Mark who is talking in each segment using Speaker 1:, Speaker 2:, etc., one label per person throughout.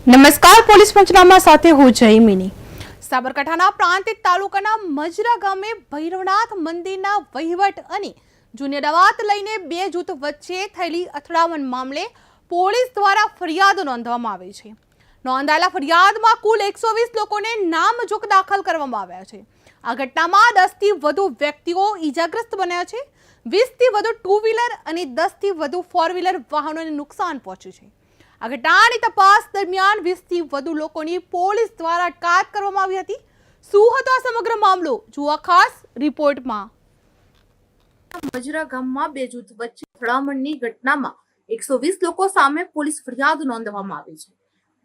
Speaker 1: નમસ્કાર, પોલીસ પંચનામા સાથે હું જયમિની। સાબરકાંઠાના પ્રાંતિજ તાલુકાના મજરા ગામે ભૈરવનાથ મંદિરના વહીવટ અને જૂની રવાત લઈને બે જૂથ વચ્ચે થયેલી અથડામણ મામલે પોલીસ દ્વારા ફરિયાદ નોંધવામાં આવી છે। નોંધાયેલા ફરિયાદમાં કુલ 120 લોકોને નામજોગ દાખલ કરવામાં આવ્યા છે। આ ઘટનામાં 10 થી વધુ વ્યક્તિઓ ઈજાગ્રસ્ત બન્યા છે। 20 થી વધુ ટુ વ્હીલર અને 10 થી વધુ ફોર વ્હીલર વાહનોને નુકસાન પહોંચ્યું છે। આ ઘટનાની તપાસ દરમિયાન 20 થી વધુ લોકોની પોલીસ દ્વારા અટકાયત કરવામાં આવી હતી। શું હતો આ સમગ્ર મામલો, જુઓ ખાસ રિપોર્ટમાં।
Speaker 2: મજરા ગામમાં બે જૂથ વચ્ચે અથડામણની ઘટનામાં 120 લોકો સામે પોલીસ ફરિયાદ નોંધવામાં આવી છે।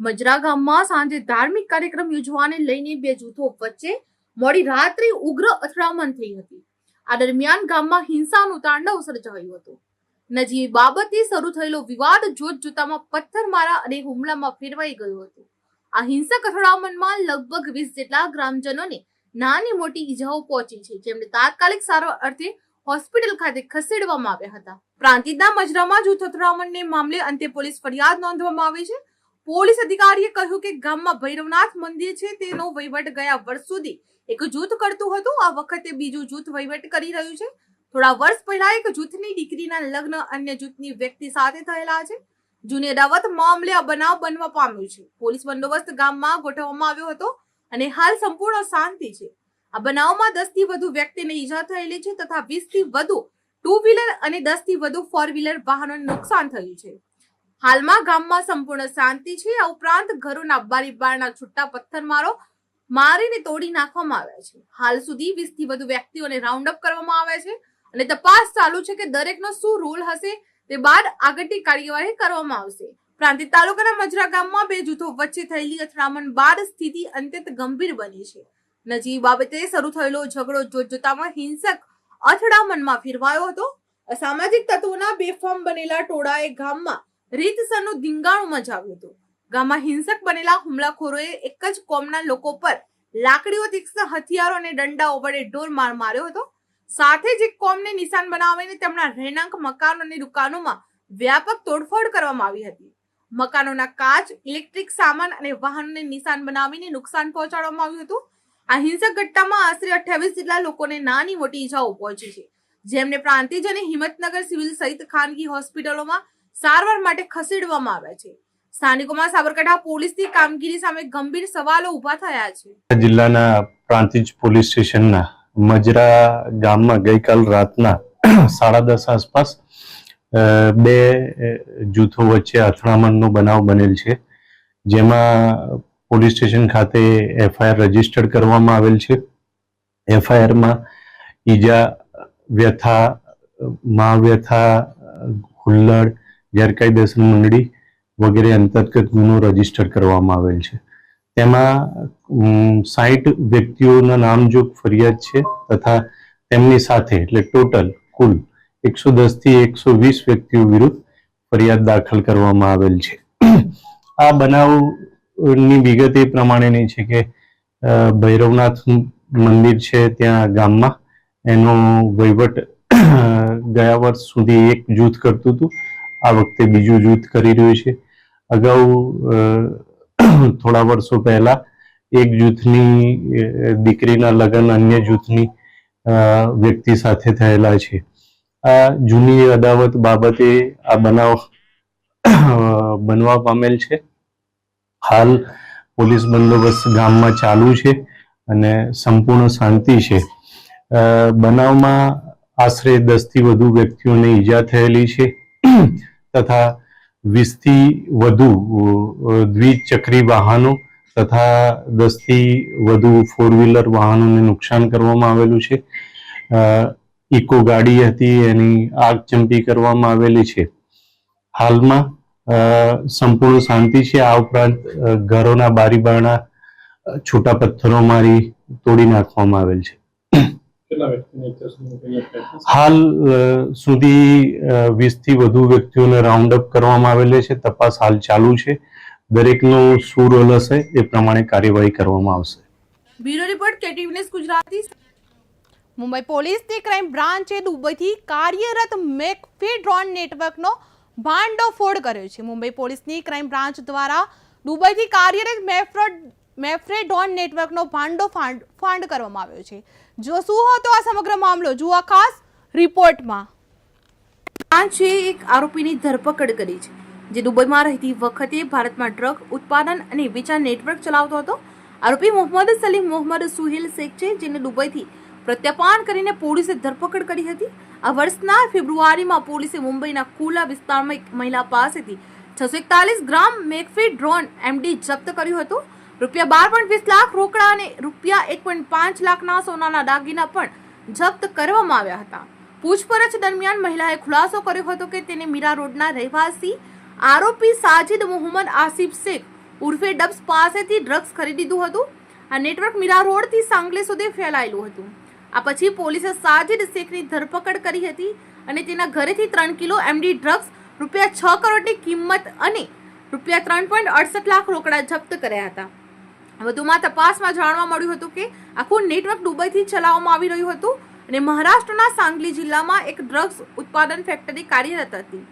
Speaker 2: મજરા ગામમાં સાંજે ધાર્મિક કાર્યક્રમ યોજવાને લઈને બે જૂથો વચ્ચે મોડી રાત્રે ઉગ્ર અથડામણ થઈ હતી। આ દરમિયાન ગામમાં હિંસાનું તાંડવ સર્જાયું હતું। નજીવી બાબતે શરૂ થયેલો વિવાદ જોતજોતામાં પથ્થરમારા અને હુમલામાં ફેરવાઈ ગયો હતો। આ હિંસક અથડામણમાં લગભગ 20 જેટલા ગ્રામજનોને નાની મોટી ઈજાઓ પહોંચી છે, જેમને તાત્કાલિક સારવાર અર્થે હોસ્પિટલ ખાતે ખસેડવામાં આવ્યા હતા। પ્રાંતિજના મજરામાં જૂથ અથડામણને મામલે અંતે પોલીસ ફરિયાદ નોંધવામાં આવી છે। પોલીસ અધિકારીએ કહ્યું કે ગામમાં ભૈરવનાથ મંદિર છે, તેનો વહીવટ ગયા વર્ષ સુધી એક જૂથ કરતું હતું। આ વખતે બીજું જૂથ વહીવટ કરી રહ્યું છે। થોડા વર્ષ પહેલા એક જૂથની દીકરીના લગ્ન અન્ય જૂથની વ્યક્તિ સાથે થયેલા છે। જૂની અદાવત મામલે આ બનાવ બનવા પામ્યો છે। પોલીસ બંદોબસ્ત ગામમાં ગોઠવવામાં આવ્યો હતો અને હાલ સંપૂર્ણ શાંતિ છે। આ બનાવમાં 10 થી વધુ વ્યક્તિને ઈજા થયેલી છે તથા 20 થી વધુ ટુ વ્હીલર અને 10 થી વધુ ફોર વ્હીલર વાહનોને નુકસાન થયું છે। હાલમાં ગામમાં સંપૂર્ણ શાંતિ છે। આ ઉપરાંત ઘરોના બારી બારણા છૂટા પથ્થરમારો મારીને તોડી નાખવામાં આવ્યા છે। હાલ સુધી 20 થી વધુ વ્યક્તિઓને રાઉન્ડ અપ કરવામાં આવ્યા છે અને તપાસ ચાલુ છે કે દરેકનો શું રોલ હશે, તે બાદ આગળની કાર્યવાહી કરવામાં આવશે। પ્રાંતિજ તાલુકાના મજરા ગામમાં બે જૂથો વચ્ચે થયેલી અથડામણ બાદ સ્થિતિ અત્યંત ગંભીર બની છે। નજીવી બાબતે શરૂ થયેલો ઝઘડો જોતજોતામાં હિંસક અથડામણમાં ફેરવાયો હતો। અસામાજિક તત્વોના બેફામ બનેલા ટોળાએ ગામમાં રીતસરનું ધીંગાણું મચાવ્યું હતું। ગામમાં હિંસક બનેલા હુમલાખોરોએ એક જ કોમના લોકો પર લાકડીઓ, તીક્ષ્ણ હથિયારો અને દંડાઓ વડે ઢોર માર માર્યો હતો। સાથે જ એક કોમને નિશાન બનાવીને તેમના રહેણાંક મકાનો અને દુકાનોમાં વ્યાપક તોડફોડ કરવામાં આવી હતી। મકાનોના કાચ, ઇલેક્ટ્રિક સામાન અને વાહનોને નિશાન બનાવીને નુકસાન પહોંચાડવામાં આવ્યું હતું। આ હિંસક ઘટનામાં આશરે 28 જેટલા લોકોને નાની મોટી ઈજાઓ પહોંચી છે, જેમને પ્રાંતિજ અને હિંમતનગર સિવિલ સહિત ખાનગી હોસ્પિટલોમાં સારવાર માટે ખસેડવામાં આવ્યા છે। સ્થાનિકોમાં સાબરકાંઠા પોલીસની કામગીરી સામે ગંભીર સવાલો ઉભા થયા છે।
Speaker 3: જિલ્લાના પ્રાંતિજ પોલીસ સ્ટેશનના મજરા ગામમાં ગઈકાલ રાતના 10:30 આસપાસ બે જૂથો વચ્ચે અથડામણનો બનાવ બનેલ છે, જેમાં પોલીસ સ્ટેશન ખાતે એફઆઈઆર રજીસ્ટર્ડ કરવામાં આવેલ છે। એફઆઈઆરમાં ઈજા, વ્યથા, મહાવ્યથા, હુલ્લડ, ગેરકાયદેસર મંડળી વગેરે અંતર્ગત ગુનો રજીસ્ટર કરવામાં આવેલ છે। તેમાં 60 વ્યક્તિઓના નામજોગ ફરિયાદ છે તથા તેમની સાથે એટલે ટોટલ કુલ 110 થી 120 વ્યક્તિઓ વિરુદ્ધ ફરિયાદ દાખલ કરવામાં આવેલ છે। આ બનાવની વિગત એ પ્રમાણેની છે કે ભૈરવનાથ મંદિર છે ત્યાં ગામમાં એનો વહીવટ ગયા વર્ષ સુધી એક જૂથ કરતું હતું, આ વખતે બીજું જૂથ કરી રહ્યું છે। અગાઉ થોડા વર્ષો પહેલા એક જૂથની દીકરીના લગ્ન અન્ય જૂથની વ્યક્તિ સાથે થયેલા છે। આ જૂની અદાવત બાબતે આ બનાવ બનવા પામેલ છે। હાલ પોલીસ બંદોબસ્ત ગામમાં ચાલુ છે અને સંપૂર્ણ શાંતિ છે। બનાવમાં આશરે 10 થી વધુ વ્યક્તિઓને ઈજા થયેલી છે તથા 20 થી વધુ દ્વિચક્રી વાહનો તથા 10 થી વધુ ફોર વ્હીલર વાહનોને નુકસાન કરવામાં આવેલું છે। ઇકો ગાડી હતી, એની આગચંપી કરવામાં આવેલી છે। હાલમાં સંપૂર્ણ શાંતિ છે। આ ઉપરાંત ઘરોના બારી બારણા છૂટા પથ્થરો મારી તોડી નાખવામાં આવેલ છે। હાલ સુધી 20 થી વધુ વ્યક્તિઓને રાઉન્ડ અપ કરવામાં આવેલા છે। તપાસ હાલ ચાલુ છે। દરેકનો શું રોલ હશે એ પ્રમાણે કાર્યવાહી કરવામાં આવશે।
Speaker 2: Bureau report KTV news Gujarati.
Speaker 1: Mumbai પોલીસની ક્રાઇમ બ્રાન્ચે દુબઈથી કાર્યરત મેકફી ડ્રોન નેટવર્કનો ભાંડોફોડ કર્યો છે। મુંબઈ પોલીસની ક્રાઇમ બ્રાન્ચ દ્વારા દુબઈથી કાર્યરત મેફ્રેડોન નેટવર્કનો ફાંડ કરવામાં આવ્યો છે. જો શું હતો આ સમગ્ર મામલો, જુઓ ખાસ રિપોર્ટમાં.
Speaker 2: બ્રાન્ચે એક આરોપીની ધરપકડ કરી છે, જે દુબઈમાં રહેતી વખતે ભારતમાં ડ્રગ ઉત્પાદન અને વેચાણ નેટવર્ક ચલાવતો હતો. આરોપી મોહમ્મદ સલીમ મોહમ્મદ સુહેલ શેખ છે, જેને દુબઈથી પ્રત્યાર્પણ કરીને પોલીસે ધરપકડ કરી હતી. આ વર્ષના ફેબ્રુઆરીમાં પોલીસે મુંબઈના કુલા વિસ્તારમાં એક મહિલા પાસેથી 641 ગ્રામ મેફ્રેડોન એમડી જપ્ત કર્યું હતું. ₹12.20 લાખ રોકડા અને ₹1.5 લાખના સોનાના દાગીના પણ જપ્ત કરવામાં આવ્યા હતા. પૂછપરછ દરમિયાન મહિલાએ ખુલાસો કર્યો હતો કે તેને મીરા રોડના રહેવાસી આરોપી સાજિદ મોહમ્મદ આસિફ શેખ ઉર્ફે ડબ્સ પાસેથી ડ્રગ્સ ખરીદીધું હતું. આ નેટવર્ક મીરા રોડથી સાંગલી સુધી ફેલાયેલું હતું. આ પછી પોલીસે સાજિદ શેખની ધરપકડ કરી હતી અને તેના ઘરેથી 3 કિલો એમડી ડ્રગ્સ, ₹6 કરોડની કિંમત અને ₹3.68 લાખ રોકડા જપ્ત કર્યા હતા. વધુમાં તપાસમાં જાણવા મળ્યું હતું કે આખું નેટવર્ક દુબઈથી ચલાવવામાં આવી રહ્યું હતું અને મહારાષ્ટ્રના સાંગલી જિલ્લામાં એક ડ્રગ્સ ઉત્પાદન ફેક્ટરી કાર્યરત હતી.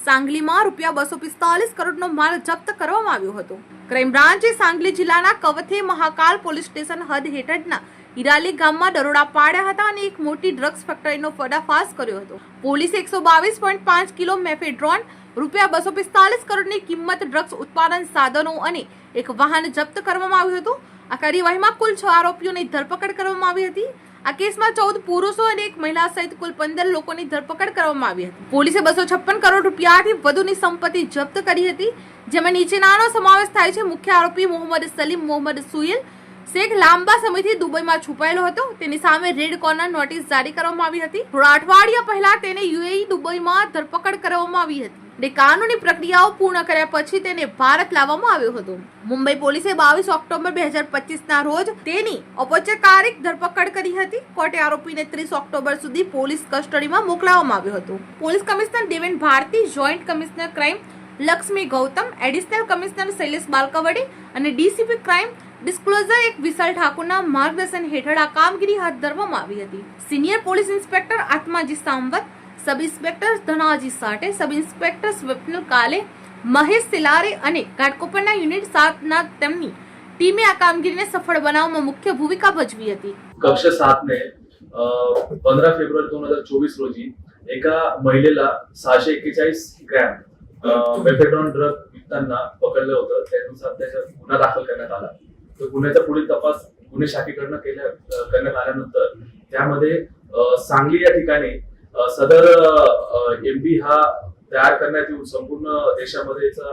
Speaker 2: સાંગલીમાં ₹245 કરોડનો માલ જપ્ત કરવામાં આવ્યો હતો. ક્રાઇમ બ્રાન્ચે સાંગલી જિલ્લાના કવથે મહાકાલ પોલીસ સ્ટેશન હદ હેઠળના ઈરાલી ગામમાં દરોડા પાડ્યા હતા અને એક મોટી ડ્રગ્સ ફેક્ટરીનો પર્દાફાશ કર્યો હતો. પોલીસે 122.5 કિલો મેફેડ્રોન, ₹245 કરોડની કિંમત ડ્રગ્સ ઉત્પાદન સાધનો અને એક વાહન જપ્ત કરવામાં આવ્યું હતું. આ કાર્યવાહીમાં કુલ 6 આરોપીઓની ધરપકડ કરવામાં આવી હતી. આ કેસમાં 14 પુરુષો અને એક મહિલા સહિત કુલ 15 લોકોની ધરપકડ કરવામાં આવી હતી. પોલીસે ₹256 કરોડ રૂપિયાથી વધુની સંપત્તિ જપ્ત કરી હતી, જેમાં નીચેનાનો સમાવેશ થાય છે. મુખ્ય આરોપી મોહમ્મદ સલીમ મોહમ્મદ સુહેલ શેખ લાંબા સમયથી દુબઈમાં છુપાયેલો હતો. તેની સામે રેડ કોર્નર નોટિસ જારી કરવામાં આવી હતી. થોડા અઠવાડિયા પહેલા તેને યુએઈ દુબઈમાં ધરપકડ કરવામાં આવી હતી. કાનૂની પ્રક્રિયાઓ પૂર્ણ કર્યા પછી તેને ભારત લાવવામાં આવ્યો હતો. મુંબઈ પોલીસે 22 ઓક્ટોબર 2025ના રોજ તેની ઔપચારિક ધરપકડ કરી હતી. કોર્ટે આરોપીને 30 ઓક્ટોબર સુધી પોલીસ કસ્ટડીમાં મોકલવામાં આવ્યો હતો. Police commissioner Deven Bharti, joint commissioner crime Lakshmi Gautam, additional commissioner Shailesh Balkawade અને ડીસીપી ક્રાઇમ ડિસ્ક્લોઝર એક વિશાલ ઠાકુરના માર્ગદર્શન હેઠળ આ કામગીરી હાથ ધરવામાં આવી હતી. Senior police inspector Atmaji Samvat, sub inspector Dhanaji Sate, sub inspector Swapnil Kale, Mahesh સિલારે અને ઘાટકોપરના યુનિટ 7ના તેમની ટીમે આ કામગીરીને સફળ બનાવવામાં મુખ્ય ભૂમિકા ભજવી હતી.
Speaker 4: कक्ष 7 ने 15 फेब्रुवारी 2024 रोजी एका महिलेला 641 ग्रॅम मेफेड्रॉन ड्रग विकताना पकडलं होतं. त्यानुसार त्याचा गुन्हा दाखल करण्यात आला. तर गुन्ह्याचा पुढील तपास गुन्हे शाखेकडनं करण्यात आल्यानंतर त्यामध्ये सांगली या ठिकाणी सदर एमडी हा तयार करण्यात येऊन संपूर्ण देशामध्ये याचा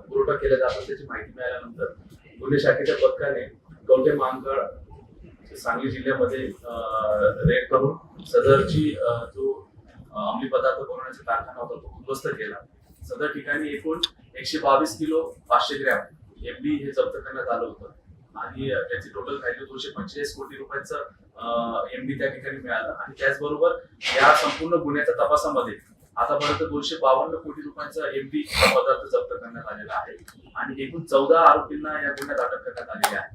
Speaker 4: पुरवठा केला जात असल्याची माहिती मिळाल्यानंतर गुन्हे शाखेच्या पथकाने कवठे महांकाळ सांगली जिल्ह्यामध्ये रेड करून सदरची जो अंमली पदार्थ बनवण्याचा कारखाना होता तो उद्ध्वस्त केला. सदर ठिकाणी एकूण 122 किलो 500 ग्रॅम एमडी हे जप्त करण्यात आलं होतं आणि त्याची टोटल व्हॅल्यू 245 कोटी रुपयाचं एमडी त्या ठिकाणी मिळालं. आणि त्याचबरोबर या संपूर्ण गुन्ह्याच्या तपासामध्ये आतापर्यंत 252 कोटी रुपयांचा एमडी पदार्थ जप्त करण्यात आलेला आहे आणि एकूण 14 आरोपींना या गुन्ह्यात अटक करण्यात आलेली आहे.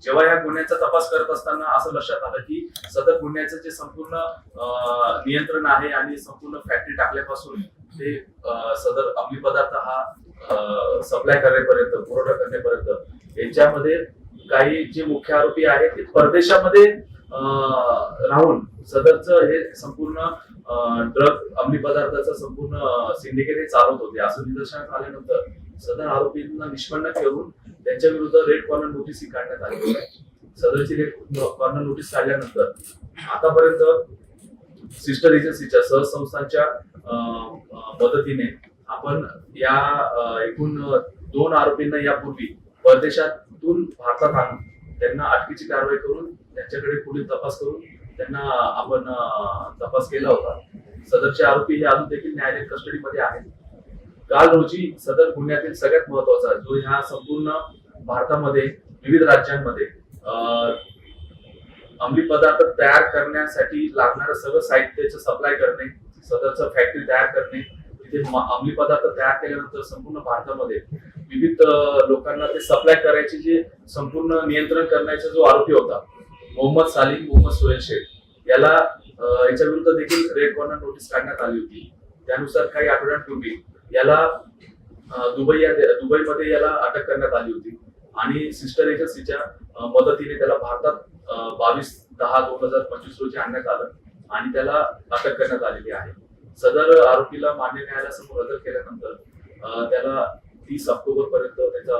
Speaker 4: जेव्हा या गुन्ह्याचा तपास करत असताना असं लक्षात आलं की सदर गुन्ह्याचं जे संपूर्ण नियंत्रण आहे आणि संपूर्ण फॅक्टरी टाकल्यापासून ते सदर अंमली पदार्थ हा सप्लाय करण्यापर्यंत, पुरवठा करण्यापर्यंत यांच्यामध्ये काही जे मुख्य आरोपी आहेत ते परदेशामध्ये राहून सदरचं हे संपूर्ण ड्रग अंमली पदार्थाचं संपूर्ण सिंडिकेट हे चालवत होते. असं निदर्शनास आल्यानंतर सदर आरोपींना निष्पन्न करून त्यांच्या विरुद्ध रेड कॉर्नर नोटीस ही काढण्यात आली आहे. सदरची रेड कॉर्नर नोटीस काढल्यानंतर आतापर्यंत सिस्टर एजन्सीच्या सहसंस्थांच्या मदतीने आपण या एकूण 2 आरोपींना यापूर्वी परदेशातून भारतात आणून त्यांना अटकेची कारवाई करून त्यांच्याकडे पुढील तपास करून त्यांना आपण तपास केला होता. सदरचे आरोपी हे अजून देखील न्यायालयीन कस्टडीमध्ये आहेत. काल रोजी सदर गुन्ह्यातील सगळ्यात महत्वाचा जो ह्या संपूर्ण भारतामध्ये विविध राज्यांमध्ये अंमली पदार्थ तयार करण्यासाठी लागणारं सगळं साहित्याचं सप्लाय करणे, सदरचं फॅक्टरी तयार करणे, तिथे अंमली पदार्थ तयार केल्यानंतर संपूर्ण भारतामध्ये विविध लोकांना ते सप्लाय करायचे जे संपूर्ण नियंत्रण करण्याचा जो आरोपी होता मोहम्मद सलीम मोहम्मद सुहेल शेख, याला याच्या विरुद्ध देखील रेड कॉर्नर नोटीस काढण्यात आली होती. त्यानुसार काही आठवड्यांपूर्वी याला दुबईमध्ये याला अटक करण्यात आली होती आणि सिस्टर एजन्सीच्या मदतीने त्याला भारतात 22/10/2025 रोजी आणण्यात आलं आणि त्याला अटक करण्यात आलेली आहे. सदर आरोपीला मान्य न्यायालयासमोर हजर केल्यानंतर त्याला 30 ऑक्टोबर पर्यंत त्याचा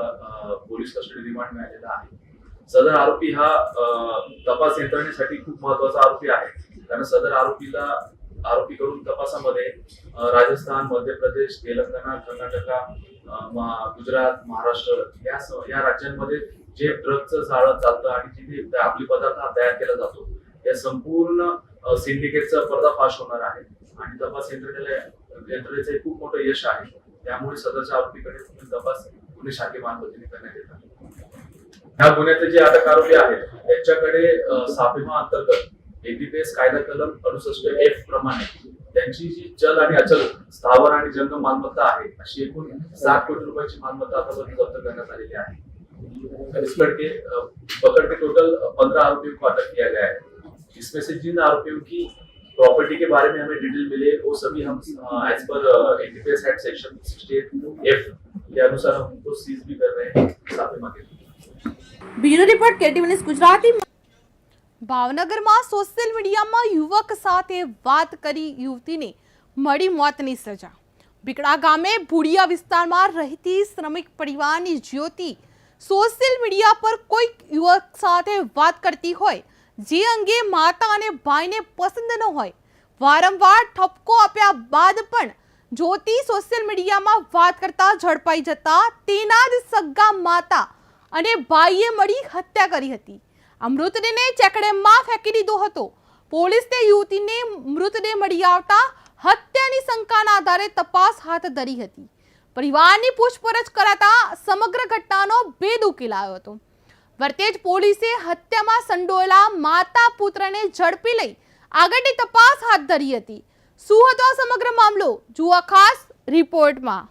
Speaker 4: पोलीस कस्टडी रिमांड मिळालेला आहे. सदर आरोपी हा तपास यंत्रणेसाठी खूप महत्वाचा आरोपी आहे, कारण सदर आरोपीकडून तपासामध्ये राजस्थान, मध्य प्रदेश, तेलंगणा, कर्नाटका, गुजरात, महाराष्ट्र या राज्यांमध्ये जे ड्रगचं जाळं चालतं आणि जिथे आपली पदार्थ हा तयार केला जातो या संपूर्ण सिंडिकेटचा पर्दाफाश होणार आहे आणि तपास यंत्रणेचं खूप मोठं यश आहे. त्यामुळे सदरच्या आरोपीकडे तपास पुणे शाखेमार्फतीने करण्यात येत आहे. ह्या गुन्ह्यातले जे अटक आरोपी आहेत त्यांच्याकडे सापेमा अंतर्गत एनडीपीएस कायदा कलम 68F प्रमाणे त्यांची जी चल आणि अचल, स्थावर आणि जंगम मालमत्ता आहे अशी एकूण 60 कोटी रुपयाची मालमत्ता आतापर्यंत जप्त करण्यात आलेली आहे. इस पकड़ के टोटल 15 आरोपियों को अटक किया गया है. इसमें से जिन आरोपियों की प्रॉपर्टी के बारे में हमें डिटेल मिले वो सभी हम as per NDPS act section 68F के अनुसार हम उनको सीज भी कर रहे हैं छापेमा के लिए.
Speaker 2: Bureau report KTV news Gujarati.
Speaker 1: ભાવનગરમાં સોશિયલ મીડિયામાં યુવક સાથે વાત કરી યુવતીને મળી મોતની સજા. બીકડા ગામે ભુડિયા વિસ્તારમાં રહેતી શ્રમિક પરિવારની જ્યોતિ સોશિયલ મીડિયા પર કોઈક યુવક સાથે વાત કરતી હોય જે અંગે માતા અને ભાઈને પસંદ ન હોય. વારંવાર ઠપકો આપ્યા બાદ પણ જ્યોતિ સોશિયલ મીડિયામાં વાત કરતા ઝડપાઈ જતા તેના જ સગા માતા અને ભાઈએ મળી હત્યા કરી હતી. આ મૃતદેહને ચેકડેમમાં ફેંકી દીધો હતો. પોલીસે યુવતીને મૃતદેહ મળી આવતા હત્યાની શંકાના આધારે તપાસ હાથ ધરી હતી. પરિવારની પૂછપરછ કરાતા સમગ્ર ઘટનાનો ભેદ ઉકેલાયો હતો. વર્તેજ પોલીસે હત્યામાં સંડોવાયેલા માતા પુત્રને ઝડપી લઈ આગળની તપાસ હાથ ધરી હતી. શું હતો આ સમગ્ર મામલો જુઓ ખાસ રિપોર્ટમાં.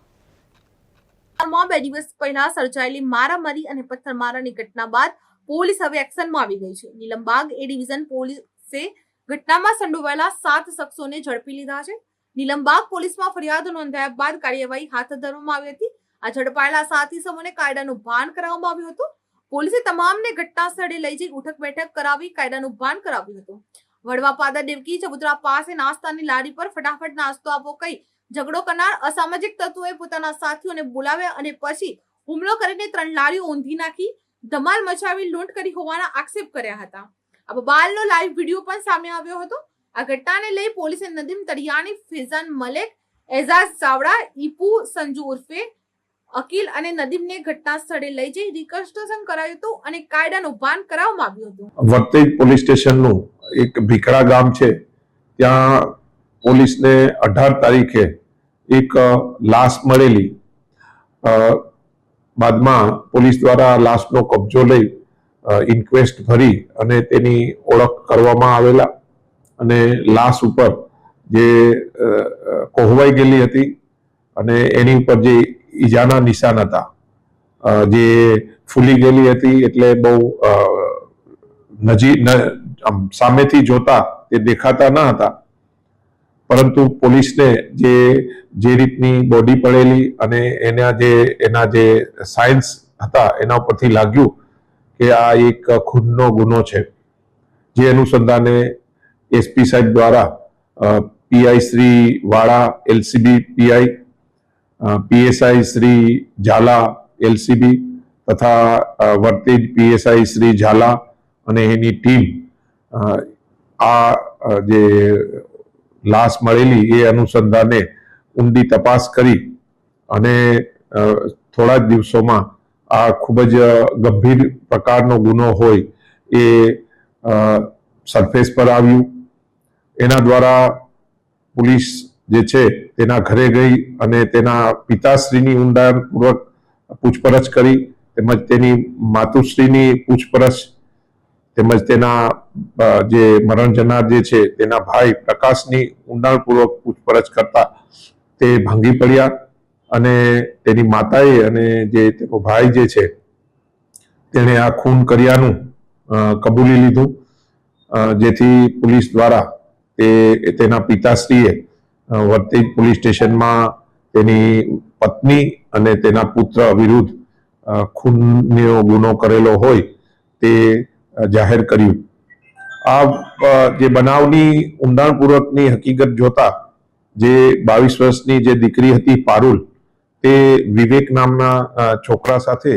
Speaker 2: 2 દિવસ પહેલા સર્જાયેલી મારામારી અને પથ્થરમારાની ઘટના બાદ પોલીસ હવે એક્શનમાં આવી ગઈ છે. નીલમબાગ એ ડિવિઝન પોલીસે ઘટનામાં સંડોવાયેલા 7 શખ્સોને ઝડપી લીધા છે. નીલમબાગ પોલીસમાં ફરિયાદ નોંધાયા બાદ કાર્યવાહી હાથ ધરવામાં આવી હતી. આ ઝડપાયેલા 7 ઇસમોને કાયદાનું ભાન કરાવવામાં આવ્યું હતું. પોલીસે તમામને ઘટના સ્થળે લઈ જઈ ઉઠક બેઠક કરાવી કાયદાનું ભાન કરાવ્યું હતું. વડવાપાદા દેવકી ચબુતરા પાસે નાસ્તાની લારી પર ફટાફટ નાસ્તો આપો કહી ઝઘડો કરનાર અસામાજિક તત્વોએ પોતાના સાથીઓને બોલાવ્યા અને પછી હુમલો કરીને 3 લારીઓ ઊંધી નાખી ધમાલ મચાવી લૂંટ કરી હોવાના આક્ષેપ કર્યા હતા. આ બબાલનો લાઈવ વિડીયો પણ સામે આવ્યો હતો. આ ઘટનાને લઈ પોલીસે નદીમ તડિયાની, ફેઝાન મલેક, એઝાઝ ચાવડા, ઈપુ સંજુ ઉર્ફે અકીલ અને નદીમને ઘટના સ્થળે લઈ જઈ રિકન્સ્ટ્રક્શન કરાયું હતું અને કાયદાનું ભાન કરાવવામાં આવ્યું હતું.
Speaker 5: વર્તેજ પોલીસ સ્ટેશનનું એક ભીખડા ગામ છે, ત્યાં પોલીસને 18 તારીખે એક લાશ મળેલી. બાદમાં પોલીસ દ્વારા લાશનો કબજો લઈ ઇન્ક્વેસ્ટ ભરી અને તેની ઓળખ કરવામાં આવેલા અને લાશ ઉપર જે કોહવાઈ ગયેલી હતી અને એની ઉપર જે ઈજાના નિશાન હતા, જે ફૂલી ગયેલી હતી એટલે બહુ સામેથી જોતા તે દેખાતા ન હતા, પરંતુ પોલીસને જે રીતની બોડી પડેલી અને એના જે સાયન્સ હતા એના ઉપરથી લાગ્યું કે આ એક ખૂનનો ગુનો છે. જે અનુસંધાને એસપી સાહેબ દ્વારા PI Shri Vala LCB PI, PSI Shri Jhala LCB તથા વર્તેજ પીએસઆઈ શ્રી ઝાલા અને એની ટીમ આ જે લાશ મળેલી એ અનુસંધાને ઊંડી તપાસ કરી અને થોડા જ દિવસોમાં આ ખૂબ જ ગંભીર પ્રકારનો ગુનો હોય એ સરફેસ પર આવ્યું. એના દ્વારા પોલીસ જે છે તેના ઘરે ગઈ અને તેના પિતાશ્રીની ઊંડાણપૂર્વક પૂછપરછ કરી, તેમજ તેની માતુશ્રીની પૂછપરછ, તેમજ તેના જે મરણ જનાર જે છે તેના ભાઈ પ્રકાશની ઊંડાણપૂર્વક પૂછપરછ કરતા તે ભાંગી પડ્યા અને તેની માતાએ અને જે તેનો ભાઈ જે છે તેણે આ ખૂન કર્યાનું કબૂલી લીધું, જેથી પોલીસ દ્વારા તેના પિતાશ્રીએ વર્તેજ પોલીસ સ્ટેશનમાં તેની પત્ની અને તેના પુત્ર વિરુદ્ધ ખૂનનો ગુનો કરેલો હોય તે જાહેર કર્યું. આ જે બનાવની ઊંડાણપૂર્વકની હકીકત જોતા જે 22 વર્ષની જે દીકરી હતી પારુલ, તે વિવેક નામના છોકરા સાથે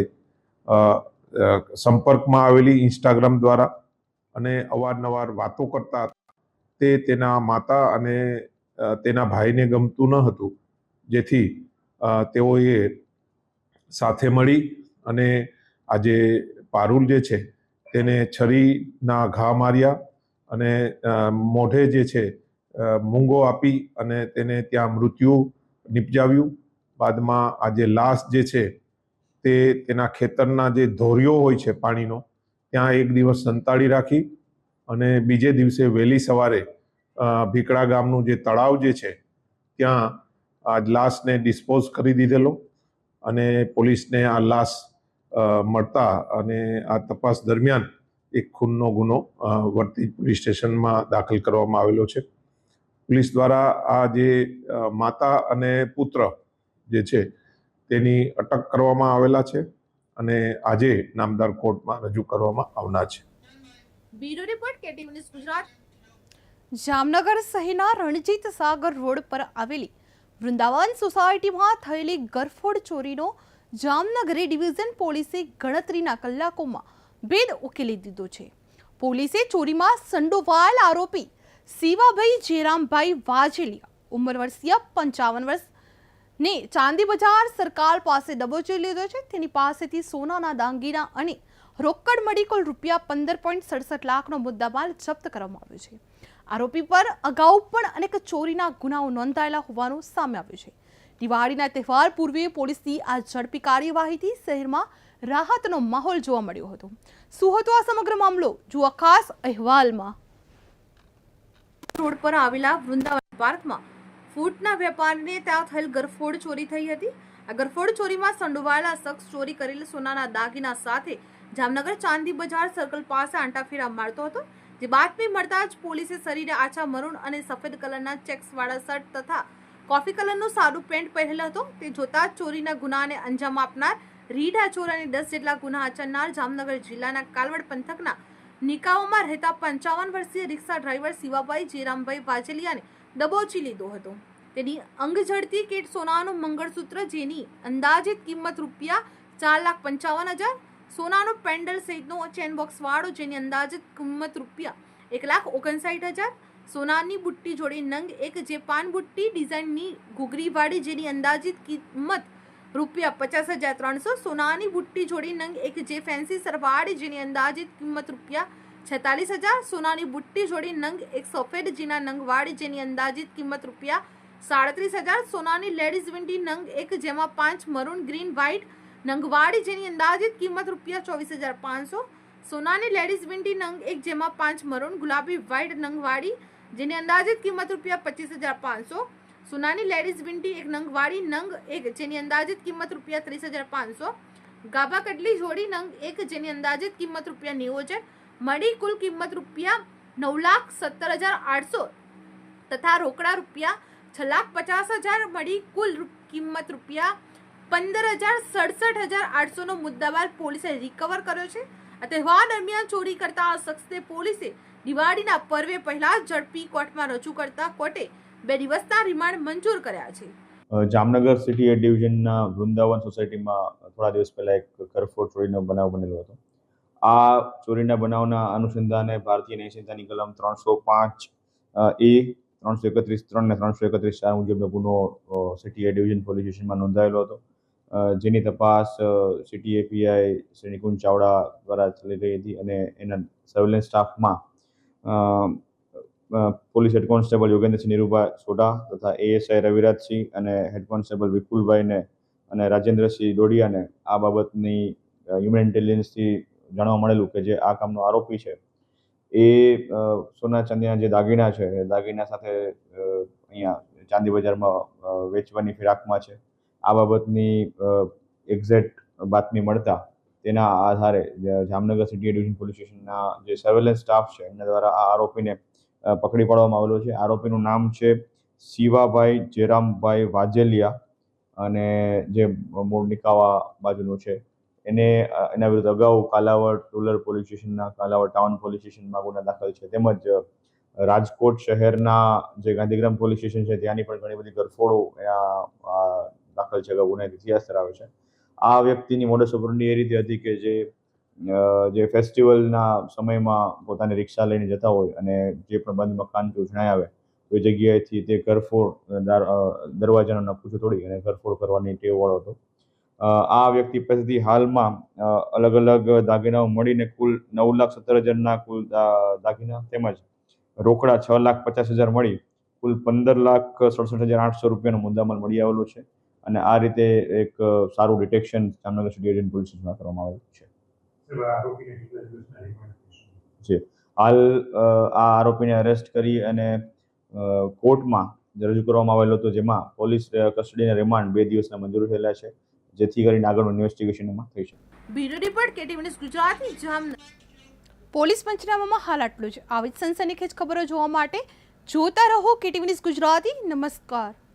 Speaker 5: સંપર્કમાં આવેલી ઇન્સ્ટાગ્રામ દ્વારા અને અવારનવાર વાતો કરતા હતા. તે તેના માતા અને તેના ભાઈને ગમતું ન હતું, જેથી તેઓએ સાથે મળી અને આજે પારુલ જે છે તેને છરીના ઘા માર્યા અને મોઢે જે છે મૂંગો આપી અને તેને ત્યાં મૃત્યુ નિપજાવ્યું. બાદમાં આ જે લાશ જે છે તે તેના ખેતરના જે ધોરિયો હોય છે પાણીનો, ત્યાં એક દિવસ સંતાડી રાખી અને બીજે દિવસે વહેલી સવારે ભીકડા ગામનું જે તળાવ જે છે ત્યાં આ લાશને ડિસ્પોઝ કરી દીધેલો. અને પોલીસને આ લાશ મળતા અને આ તપાસ દરમિયાન એક ખૂનનો ગુનો વર્તી પોલીસ સ્ટેશનમાં દાખલ કરવામાં આવેલો છે. પોલીસ દ્વારા આ જે માતા અને પુત્ર જે છે તેની અટક કરવામાં આવેલા છે અને આજે નામદાર કોર્ટમાં રજૂ કરવામાં આવનાર છે.
Speaker 2: Bureau report KTV news Gujarat.
Speaker 1: Jamnagar શહેરના રણજીત સાગર રોડ પર આવેલી વૃંદાવન સોસાયટીમાં થયેલી ગરફોડ ચોરીનો જામનગર ડિવિઝન પોલીસે ગણતરીના કલાકોમાં ભેદ ઉકેલી દીધો છે. પોલીસે ચોરીમાં સંડોવાયેલ આરોપી શિવાભાઈ જેરામભાઈ વાજેલિયા, ઉંમર વર્ષીય 55 વર્ષ ને ચાંદી બજાર સર્કલ પાસે દબોચી લીધો છે. તેની પાસેથી સોનાના દાગીના અને રોકડ મળી કુલ રૂપિયા 15.67 લાખનો મુદ્દામાલ જપ્ત કરવામાં આવ્યો છે. આરોપી પર અગાઉ પણ અનેક ચોરીના ગુનાઓ નોંધાયેલા હોવાનું સામે આવ્યું છે. દિવાળીના તહેવાર પૂર્વે પોલીસની આ ઝડપી કાર્યવાહીથી શહેરમાં રાહતનો માહોલ જોવા મળ્યો હતો. શું હતો આ સમગ્ર મામલો, જુઓ ખાસ અહેવાલમાં.
Speaker 2: રોડ પર આવેલા વૃંદાવન પાર્કમાં ફૂટના વેપારીને ત્યાં થયેલ ગરફોડ ચોરી થઈ હતી. આ ગરફોડ ચોરીમાં સંડોવાયેલા શખ્સ ચોરી કરેલ સોનાના દાગીના સાથે જામનગર ચાંદી બજાર સર્કલ પાસે આંટાફેરા મારતો હતો. જે બાતમી મળતા જ પોલીસે શરીરે આછા મરૂન અને સફેદ કલરના ચેક્સવાળા શર્ટ તથા કોફી કલરનું સાદું પેન્ટ પહેરેલો હતો. તે જોતા જ ચોરીના ગુનાને અંજામ આપનાર, રીઢા ચોર અને 10 જેટલા ગુના આચરનાર જામનગર જિલ્લાના કાલવડ પંથકના નિકાઓમાં રહેતા 55 વર્ષીય રિક્ષા ડ્રાઈવર શિવાભાઈ જેરામભાઈ વાજેલિયાને દબોચી લીધો હતો. તેની અંગઝડતી કીટ સોનાનું મંગળસૂત્ર જેની અંદાજિત કિંમત રૂપિયા 4,55,000, સોનાનું પેન્ડલ સહિતનો ચેન બોક્સ વાળો જેની અંદાજિત કિંમત રૂપિયા 1,59,000, સોનાની બુટ્ટી જોડી નંગ એક, જે પાન બુટ્ટી ડિઝાઇનની ઘૂઘરીવાળી જેની અંદાજિત કિંમત રૂપિયા 50,300, સોનાની બુટ્ટી જોડી નંગ એક, જે ફેન્સી સરવાળી જેની અંદાજિત કિંમત રૂપિયા 46,000, સોનાની બુટ્ટી જોડી નંગ એક, સફેદ જીના નંગવાળી જેની અંદાજિત કિંમત રૂપિયા 37,000, સોનાની લેડીઝ વિંટી નંગ એક, જેમાં 5 મરૂન ગ્રીન વ્હાઇટ નંગવાળી જેની અંદાજિત કિંમત રૂપિયા 24,500, સોનાની લેડીઝ વિંટી નંગ એક, જેમાં 5 મરૂન ગુલાબી વ્હાઇટ નંગવાળી જેની અંદાજિત કિંમત રૂપિયા 25,500, સોનાની લેડીઝ વિંટી એક નંગવાળી નંગ એક, જેની અંદાજિત કિંમત રૂપિયા 30,500, ગાભા કડલી જોડી નંગ એક, જેની અંદાજિત કિંમત રૂપિયા 90,000, મળી કુલ કિંમત રૂપિયા 9,70,800 તથા રોકડા રૂપિયા 6,50,000 મળી કુલ કિંમત રૂપિયા 15,67,800 નો મુદ્દામાલ પોલીસે રિકવર કર્યો છે. આ તહેવાર દરમિયાન ચોરી કરતા આ શખ્સને પોલીસે દિવાળીના પર્વે પહેલા ઝડપી કોર્ટમાં રજૂ કરતા કોર્ટે 2 દિવસના રિમાન્ડ મંજૂર કર્યા છે.
Speaker 6: જામનગર સિટી એ ડિવિઝનના વૃંદાવન સોસાયટીમાં થોડા દિવસ પહેલા એક ગરફોડ ચોરીનો બનાવ બનેલો હતો. આ ચોરીના બનાવના અનુસંધાને ભારતીય ન્યાય સંહિતાની કલમ 305 એ, 331(3) અને 331(4) મુજબનો ગુનો સિટી એ ડિવિઝન પોલીસ સ્ટેશનમાં નોંધાયેલો હતો. જેની તપાસ સિટી એપીઆઈ શ્રી નિકુંજ ચાવડા દ્વારા ચાલી રહી હતી અને એના સર્વેલન્સ સ્ટાફમાં police head constable Yogendrasinh Nirubhai Sodha તથા એએસઆઈ રવિરાજસિંહ અને હેડ કોન્સ્ટેબલ વિપુલભાઈને અને રાજેન્દ્રસિંહ ડોડિયાને આ બાબતની હ્યુમન ઇન્ટેલિજન્સથી જાણવા મળેલું કે જે આ કામનો આરોપી છે એ સોના ચાંદીના જે દાગીના છે એ દાગીના સાથે અહીંયા ચાંદી બજારમાં વેચવાની ફિરાકમાં છે. આ બાબતની એક્ઝેક્ટ બાતમી મળતા તેના આધારે જામનગર સિટી ડિવિઝન પોલીસ સ્ટેશનના જે સર્વેલન્સ સ્ટાફ છે એમના દ્વારા આ આરોપીને પકડી પાડવામાં આવેલો છે. આરોપીનું નામ છે શિવાભાઈ જેરામભાઈ વાજેલિયા, અને જે મૂળ નિકાવા બાજુનું છે એને એના વિરુદ્ધ અગાઉ કાલાવડ રૂરલ પોલીસ સ્ટેશનના કાલાવડ ટાઉન પોલીસ સ્ટેશનમાં ગુના દાખલ છે. તેમજ રાજકોટ શહેરના જે ગાંધીગ્રામ પોલીસ સ્ટેશન છે ત્યાંની પણ ઘણી બધી ગરફોડો દાખલ છે, ગુનાહિત ઇતિહાસ ધરાવે છે. આ વ્યક્તિની મોડસ ઓપરેન્ડી એ રીતે હતી કે જે ફેસ્ટિવલના સમયમાં પોતાની રિક્ષા લઈને જતા હોય અને જે પણ બંધ મકાન કે જણાય આવે તો એ જગ્યાએથી તે ગરફોડ દરવાજાનો નકુચો તોડી અને ગરફોડ કરવાની ટેવવાળો હતો. આ વ્યક્તિ પાસેથી હાલમાં અલગ અલગ દાગીનાઓ મળીને કુલ 9,17,000ના કુલ દાગીના તેમજ રોકડા 6,50,000 મળી કુલ 15,67,800 રૂપિયાનો મુદ્દામાલ મળી આવેલો છે. અને આ રીતે એક સારું detection Jamnagar city agent police સ્ટેશનમાં કરવામાં આવેલું છે. હાલ આ આરોપીને અરેસ્ટ કરી અને કોર્ટમાં રજૂ કરવામાં આવેલો હતો, જેમાં પોલીસ કસ્ટડીના રિમાન્ડ 2 દિવસના મંજૂર થયેલા છે, જેથી કરીને આગળનું ઇન્વેસ્ટિગેશન એમાં થઈ શકે.
Speaker 2: Bureau report KTV news Gujarati Jamnagar.
Speaker 1: Police પંચનામામાં હાલ આટલું જ. આવી જ સનસનીખેજ ખબરો જોવા માટે જોતા રહો KTV ન્યૂઝ ગુજરાતી. નમસ્કાર.